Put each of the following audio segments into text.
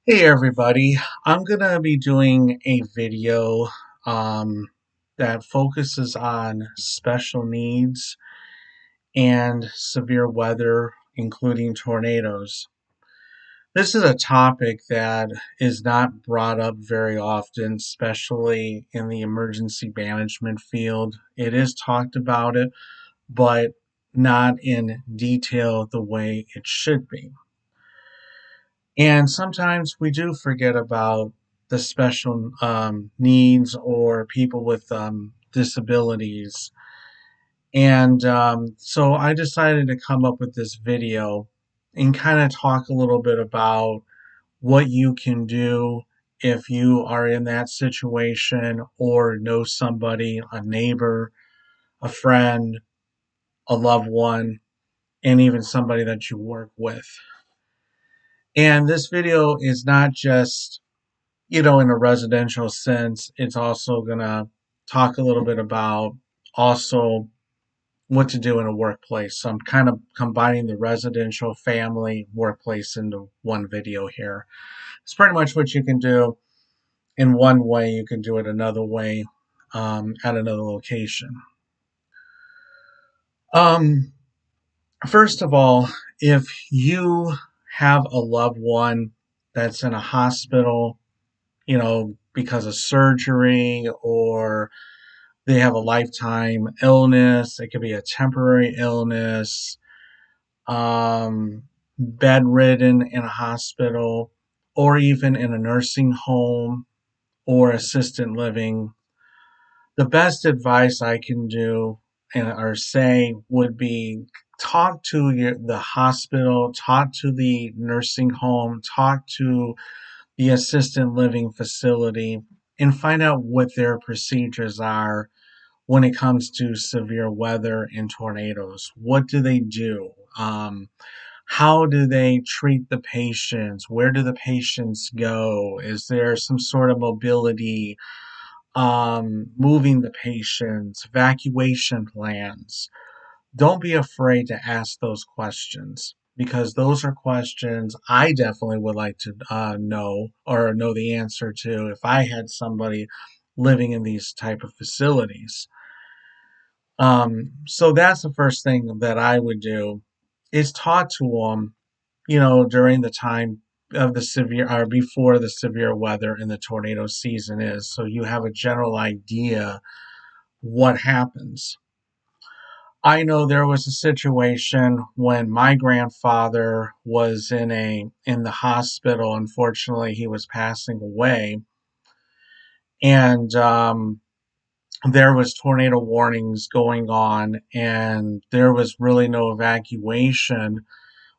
Hey everybody, I'm gonna be doing a video um, that focuses on special needs and severe weather, including tornadoes. This is a topic that is not brought up very often, especially in the emergency management field. It is talked about it, but not in detail the way it should be. And sometimes we do forget about the special needs or people with disabilities. And so I decided to come up with this video and kind of talk a little bit about what you can do if you are in that situation or know somebody, a neighbor, a friend, a loved one, and even somebody that you work with. And this video is not just in a residential sense, it's also going to talk a little bit about also what to do in a workplace. So I'm kind of combining the residential, family, workplace into one video here. It's pretty much what you can do in one way, you can do it another way at another location. Um, First of all, if you have a loved one that's in a hospital, because of surgery or they have a lifetime illness. It could be a temporary illness, bedridden in a hospital, or even in a nursing home or assisted living. The best advice I can do or say would be talk to the hospital, talk to the nursing home, talk to the assisted living facility, and find out what their procedures are when it comes to severe weather and tornadoes. What do they do? How do they treat the patients? Where do the patients go? Is there some sort of mobility, moving the patients, evacuation plans? Don't be afraid to ask those questions because those are questions I definitely would like to know or know the answer to if I had somebody living in these type of facilities. So that's the first thing that I would do is talk to them, during the time of the severe or before the severe weather and the tornado season is, so you have a general idea what happens. I know there was a situation when my grandfather was in the hospital. Unfortunately, he was passing away, and there was tornado warnings going on, and there was really no evacuation.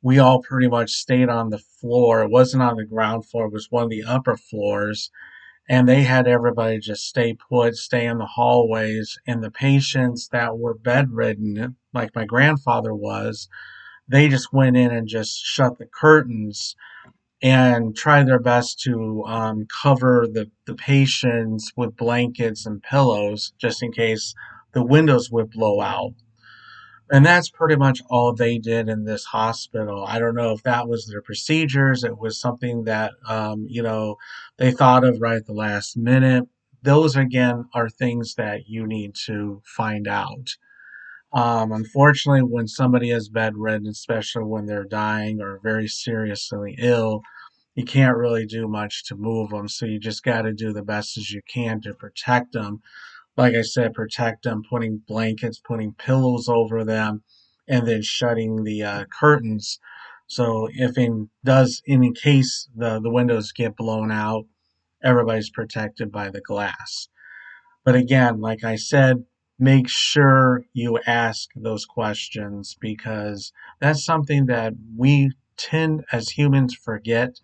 We all pretty much stayed on the floor. It wasn't on the ground floor; it was one of the upper floors, and they had everybody just stay put, stay in the hallways. And the patients that were bedridden, like my grandfather was, they just went in and just shut the curtains and tried their best to cover the patients with blankets and pillows just in case the windows would blow out. And that's pretty much all they did in this hospital. I don't know if that was their procedures. It was something that, they thought of right at the last minute. Those, again, are things that you need to find out. Unfortunately, when somebody is bedridden, especially when they're dying or very seriously ill, you can't really do much to move them. So you just got to do the best as you can to protect them. Like I said, protect them, putting blankets, putting pillows over them, and then shutting the curtains. So if in case the windows get blown out, everybody's protected by the glass. But again, like I said, make sure you ask those questions because that's something that we tend as humans forget.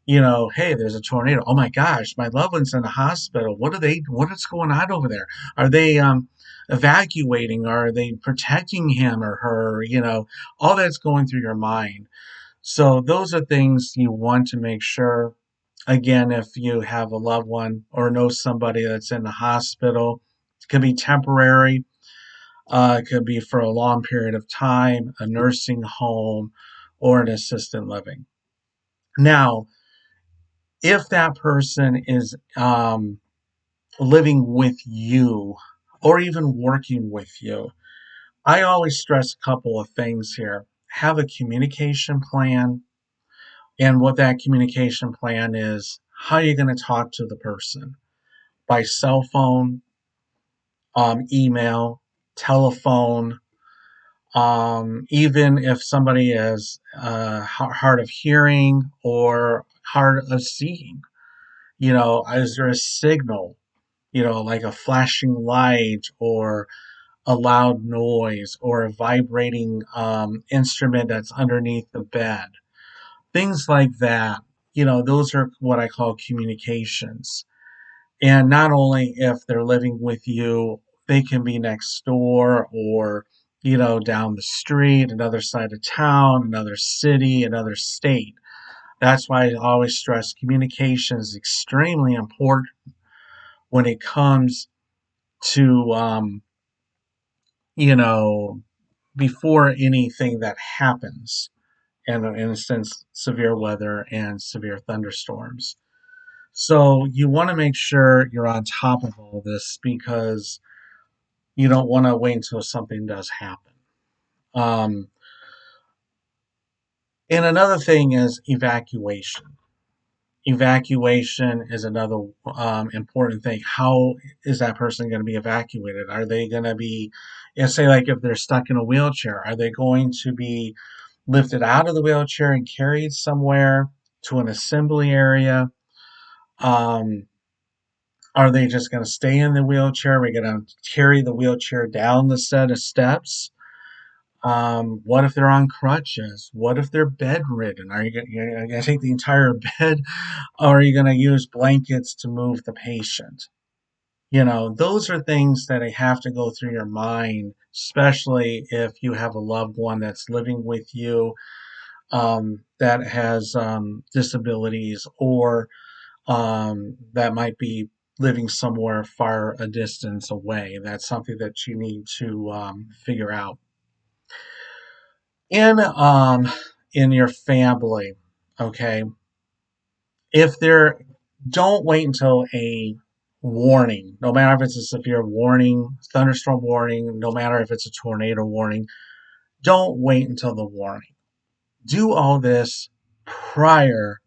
Hey, there's a tornado. Oh my gosh, my loved one's in the hospital. What is going on over there? Are they evacuating? Are they protecting him or her? All that's going through your mind. So those are things you want to make sure. Again, if you have a loved one or know somebody that's in the hospital, it could be temporary, it could be for a long period of time, a nursing home, or an assisted living. Now, If that person is living with you or even working with you, I always stress a couple of things here. Have a communication plan, and what that communication plan is, how you're going to talk to the person by cell phone, email, telephone, even if somebody is hard of hearing or hard of seeing. Is there a signal, like a flashing light or a loud noise or a vibrating instrument that's underneath the bed? Things like that. Those are what I call communications. And not only if they're living with you, they can be next door or, down the street, another side of town, another city, another state. That's why I always stress communication is extremely important when it comes to, you know, before anything that happens, and in a sense, severe weather and severe thunderstorms. So you want to make sure you're on top of all this because you don't want to wait until something does happen. Um, and another thing is evacuation. Evacuation is another important thing. How is that person going to be evacuated? Are they going to be, say, like if they're stuck in a wheelchair, are they going to be lifted out of the wheelchair and carried somewhere to an assembly area? Um, are they just going to stay in the wheelchair? Are we going to carry the wheelchair down the set of steps? What if they're on crutches? What if they're bedridden? Are you going to take the entire bed, or are you going to use blankets to move the patient? Those are things that have to go through your mind, especially if you have a loved one that's living with you, that has disabilities, or that might be living somewhere far a distance away. That's something that you need to figure out. In your family, okay, if there, don't wait until a warning, no matter if it's a severe warning, thunderstorm warning, no matter if it's a tornado warning, don't wait until the warning. Do all this prior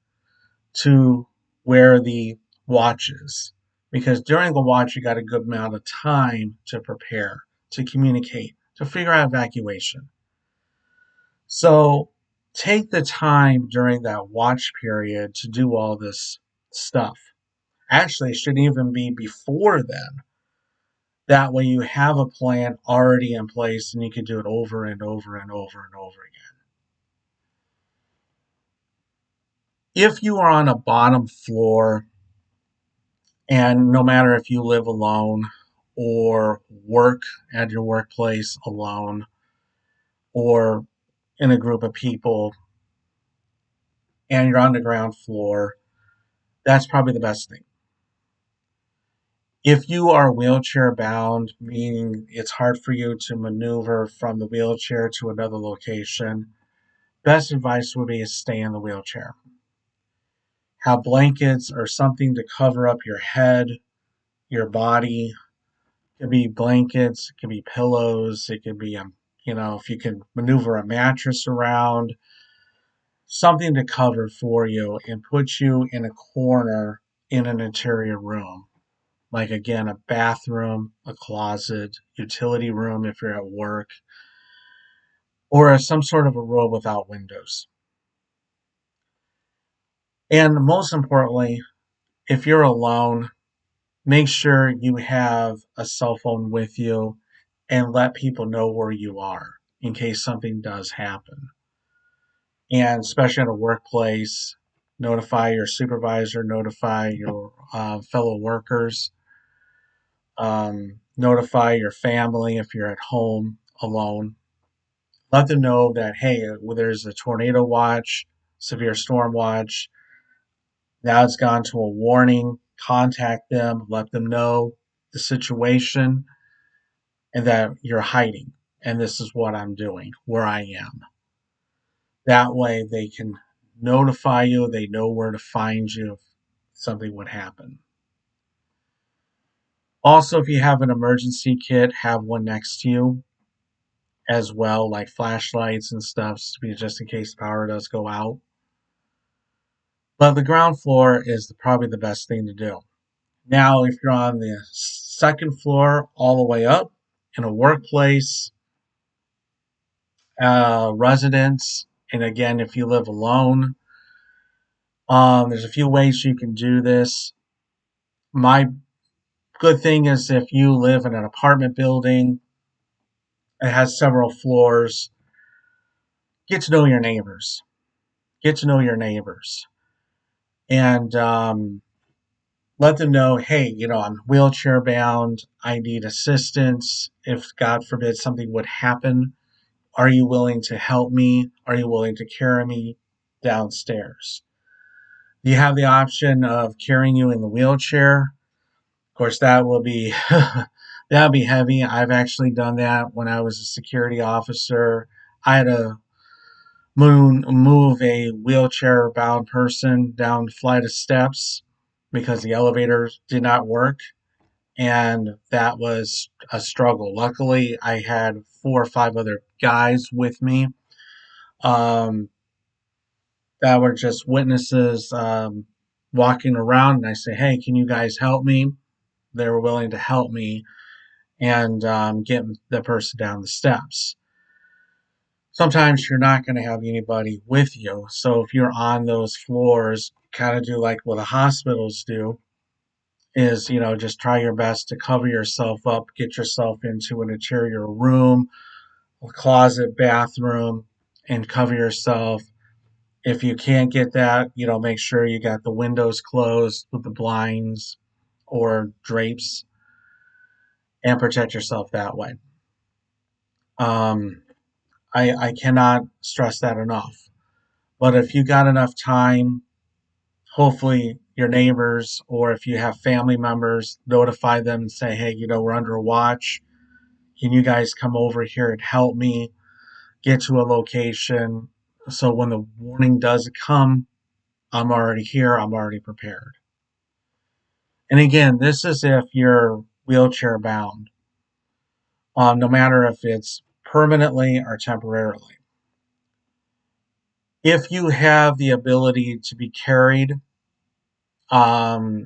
to where the watch is, because during the watch you got a good amount of time to prepare, to communicate, to figure out evacuation. So take the time during that watch period to do all this stuff. Actually, it should even be before then. That way you have a plan already in place and you can do it over and over and over and over again. If you are on a bottom floor, and no matter if you live alone or work at your workplace alone or in a group of people and you're on the ground floor, that's probably the best thing. If you are wheelchair bound, meaning it's hard for you to maneuver from the wheelchair to another location, best advice would be to stay in the wheelchair. Have blankets or something to cover up your head, your body. It could be blankets, it could be pillows, it could be, if you can maneuver a mattress around, something to cover for you and put you in a corner in an interior room. Like, again, a bathroom, a closet, utility room if you're at work, or some sort of a room without windows. And most importantly, if you're alone, make sure you have a cell phone with you and let people know where you are in case something does happen. And especially at a workplace, notify your supervisor, notify your fellow workers, notify your family if you're at home alone. Let them know that, hey, there's a tornado watch, severe storm watch. Now it's gone to a warning. Contact them, let them know the situation and that you're hiding. And this is what I'm doing, where I am. That way they can notify you, they know where to find you something would happen. Also, if you have an emergency kit, have one next to you as well, like flashlights and stuff, just in case the power does go out. But the ground floor is probably the best thing to do. Now, if you're on the second floor all the way up in a workplace, residence, and again, if you live alone, there's a few ways you can do this. My good thing is if you live in an apartment building, it has several floors, get to know your neighbors. Get to know your neighbors. And let them know, hey, I'm wheelchair bound. I need assistance. If God forbid something would happen, are you willing to help me? Are you willing to carry me downstairs? You have the option of carrying you in the wheelchair. Of course, that will be that'll be heavy. I've actually done that when I was a security officer. I had to move a wheelchair bound person down a flight of steps because the elevator did not work, and that was a struggle. Luckily, I had 4 or 5 other guys with me, um, that were just witnesses, walking around, and I say, hey, can you guys help me? They were willing to help me and get the person down the steps. Sometimes you're not going to have anybody with you. So if you're on those floors, kind of do like what the hospitals do is, just try your best to cover yourself up, get yourself into an interior room, a closet, bathroom, and cover yourself. If you can't get that, make sure you got the windows closed with the blinds or drapes and protect yourself that way. Um, I cannot stress that enough. But if you got enough time, hopefully your neighbors or if you have family members, notify them and say, hey, we're under a watch. Can you guys come over here and help me get to a location? So when the warning does come, I'm already here, I'm already prepared. And again, this is if you're wheelchair bound, no matter if it's permanently or temporarily. If you have the ability to be carried, that's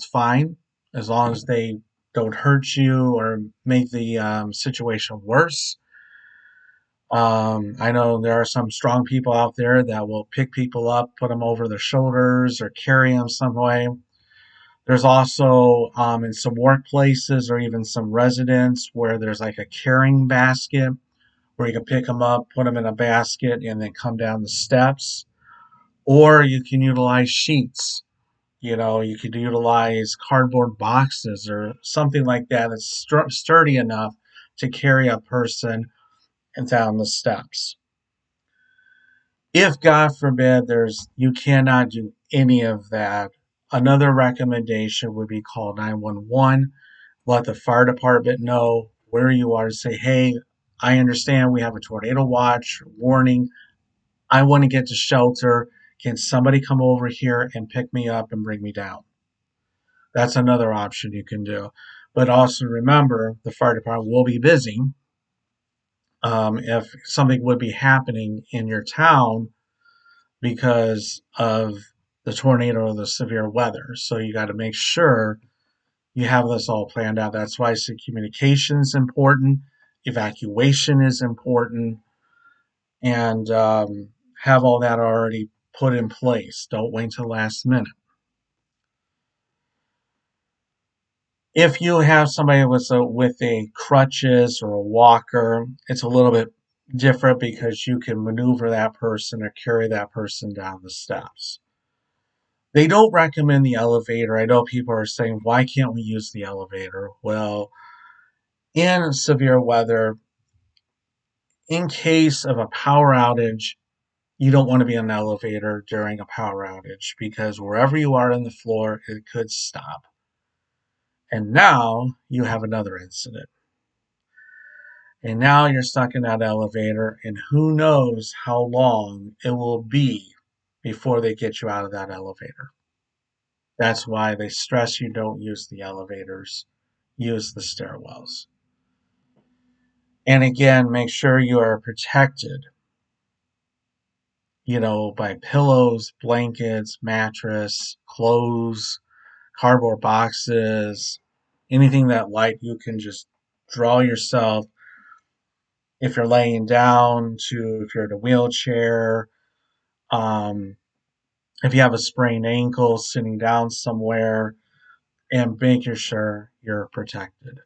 fine as long as they don't hurt you or make the situation worse. I know there are some strong people out there that will pick people up, put them over their shoulders, or carry them some way. There's also in some workplaces or even some residents where there's like a carrying basket where you can pick them up, put them in a basket, and then come down the steps. Or you can utilize sheets. You could utilize cardboard boxes or something like that that's sturdy enough to carry a person and down the steps. If God forbid you cannot do any of that, another recommendation would be call 911, let the fire department know where you are, to say, hey, I understand we have a tornado watch warning. I want to get to shelter. Can somebody come over here and pick me up and bring me down? That's another option you can do. But also remember, the fire department will be busy. If something would be happening in your town because of the tornado or the severe weather. So you got to make sure you have this all planned out. That's why I say communication is important, evacuation is important, and have all that already put in place. Don't wait till the last minute. If you have somebody with a crutches or a walker, it's a little bit different because you can maneuver that person or carry that person down the steps. They don't recommend the elevator. I know people are saying, why can't we use the elevator? Well, in severe weather, in case of a power outage, you don't want to be in an elevator during a power outage because wherever you are on the floor, it could stop. And now you have another incident. And now you're stuck in that elevator, and who knows how long it will be before they get you out of that elevator. That's why they stress you don't use the elevators, use the stairwells. And again, make sure you are protected, by pillows, blankets, mattress, clothes, cardboard boxes, anything that light you can just draw yourself if you're laying down to if you're in a wheelchair, um, if you have a sprained ankle sitting down somewhere, and making sure you're protected.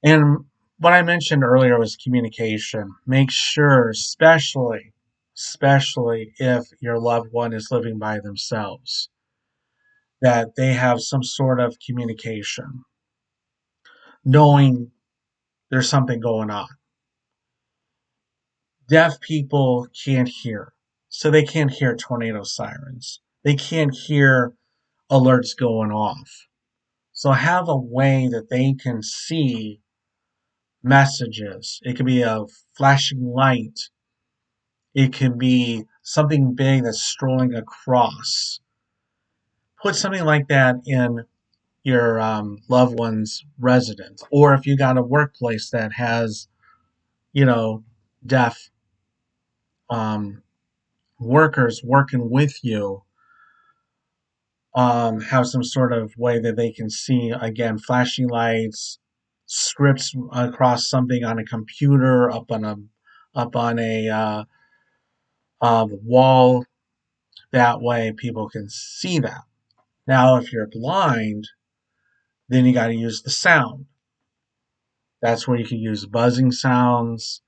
And what I mentioned earlier was communication. Make sure, especially if your loved one is living by themselves, that they have some sort of communication, knowing there's something going on. Deaf people can't hear, so they can't hear tornado sirens. They can't hear alerts going off. So have a way that they can see messages. It could be a flashing light. It can be something big that's strolling across. Put something like that in your loved one's residence. Or if you got a workplace that has, you know, deaf um, workers working with you, have some sort of way that they can see, again, flashing lights, scripts across something on a computer, up on a wall. That way people can see that. Now, if you're blind, then you got to use the sound. That's where you can use buzzing sounds,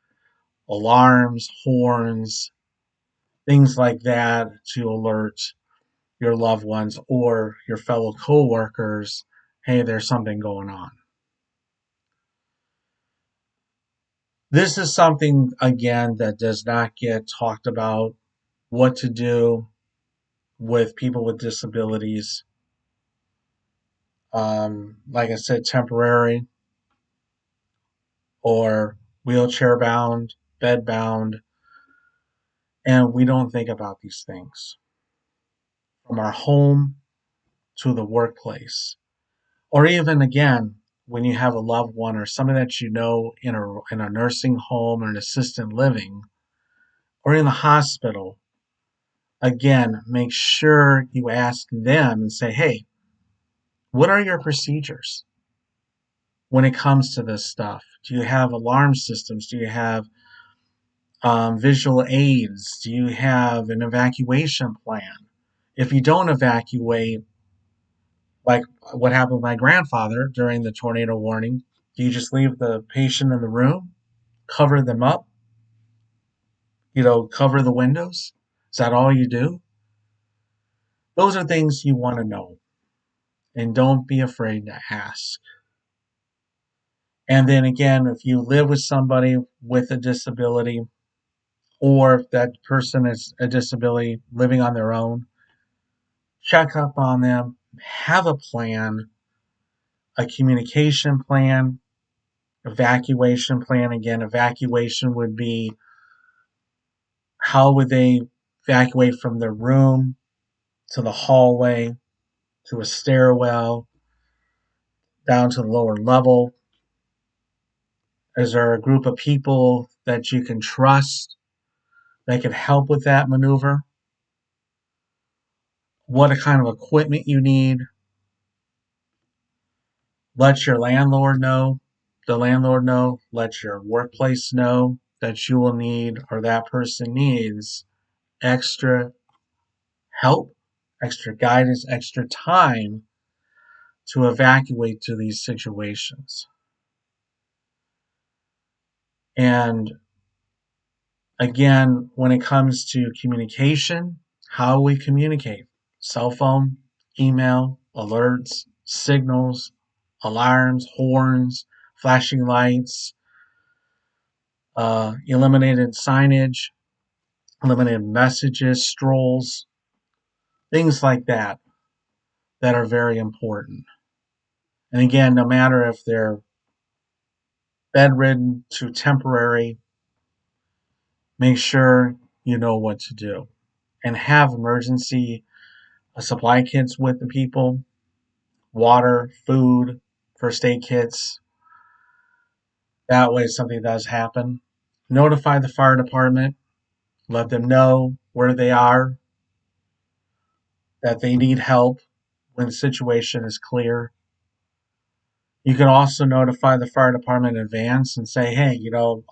alarms, horns, things like that to alert your loved ones or your fellow coworkers, hey, there's something going on. This is something, again, that does not get talked about, what to do with people with disabilities. Like I said, temporary or wheelchair bound, bed bound, and we don't think about these things. From our home to the workplace, or even again, when you have a loved one or somebody that you know in a nursing home or an assisted living or in the hospital, again, make sure you ask them and say, hey, what are your procedures when it comes to this stuff? Do you have alarm systems? Do you have visual aids? Do you have an evacuation plan? If you don't evacuate, like what happened with my grandfather during the tornado warning, do you just leave the patient in the room, cover them up, cover the windows? Is that all you do? Those are things you want to know, and don't be afraid to ask. And then again, if you live with somebody with a disability, or if that person is a disability living on their own, check up on them, have a plan, a communication plan, evacuation plan. Again, evacuation would be, how would they evacuate from their room to the hallway to a stairwell down to the lower level? Is there a group of people that you can trust that can help with that maneuver? What kind of equipment you need? Let your landlord know, the landlord know, let your workplace know that you will need, or that person needs, extra help, extra guidance, extra time to evacuate to these situations. And again, when it comes to communication, how we communicate: cell phone, email, alerts, signals, alarms, horns, flashing lights, eliminated signage, eliminated messages, strolls, things like that are very important. And again, no matter if they're bedridden to temporary, make sure you know what to do and have emergency supply kits with the people, water, food, first aid kits. That way, if something does happen, notify the fire department, let them know where they are, that they need help when the situation is clear. You can also notify the fire department in advance and say, hey,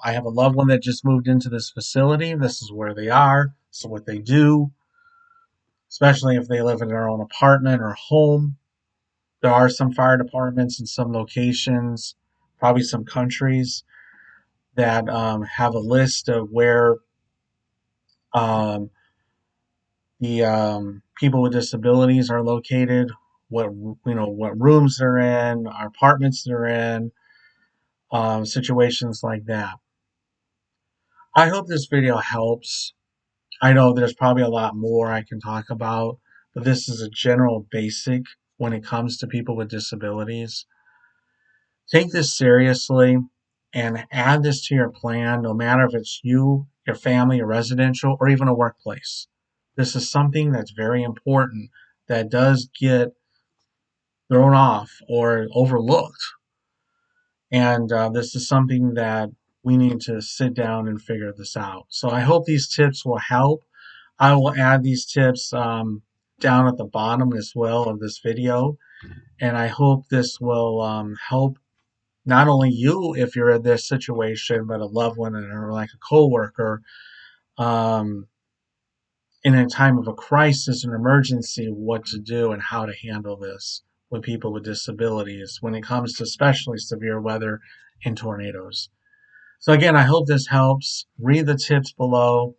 I have a loved one that just moved into this facility. This is where they are. This is what they do, especially if they live in their own apartment or home. There are some fire departments in some locations, probably some countries, that have a list of where the people with disabilities are located, what rooms they're in, apartments they're in, situations like that. I hope this video helps. I know there's probably a lot more I can talk about, but this is a general basic when it comes to people with disabilities. Take this seriously and add this to your plan, no matter if it's you, your family, a residential, or even a workplace. This is something that's very important that does get thrown off or overlooked. And this is something that we need to sit down and figure this out. So I hope these tips will help. I will add these tips down at the bottom as well of this video. And I hope this will help not only you if you're in this situation, but a loved one or like a coworker um, in a time of a crisis, an emergency, what to do and how to handle this with people with disabilities when it comes to especially severe weather and tornadoes. So again, I hope this helps. Read the tips below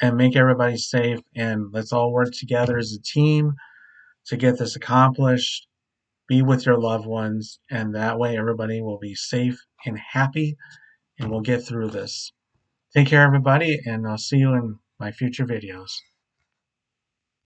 and make everybody safe. And let's all work together as a team to get this accomplished. Be with your loved ones, and that way everybody will be safe and happy, and we'll get through this. Take care, everybody, and I'll see you in my future videos.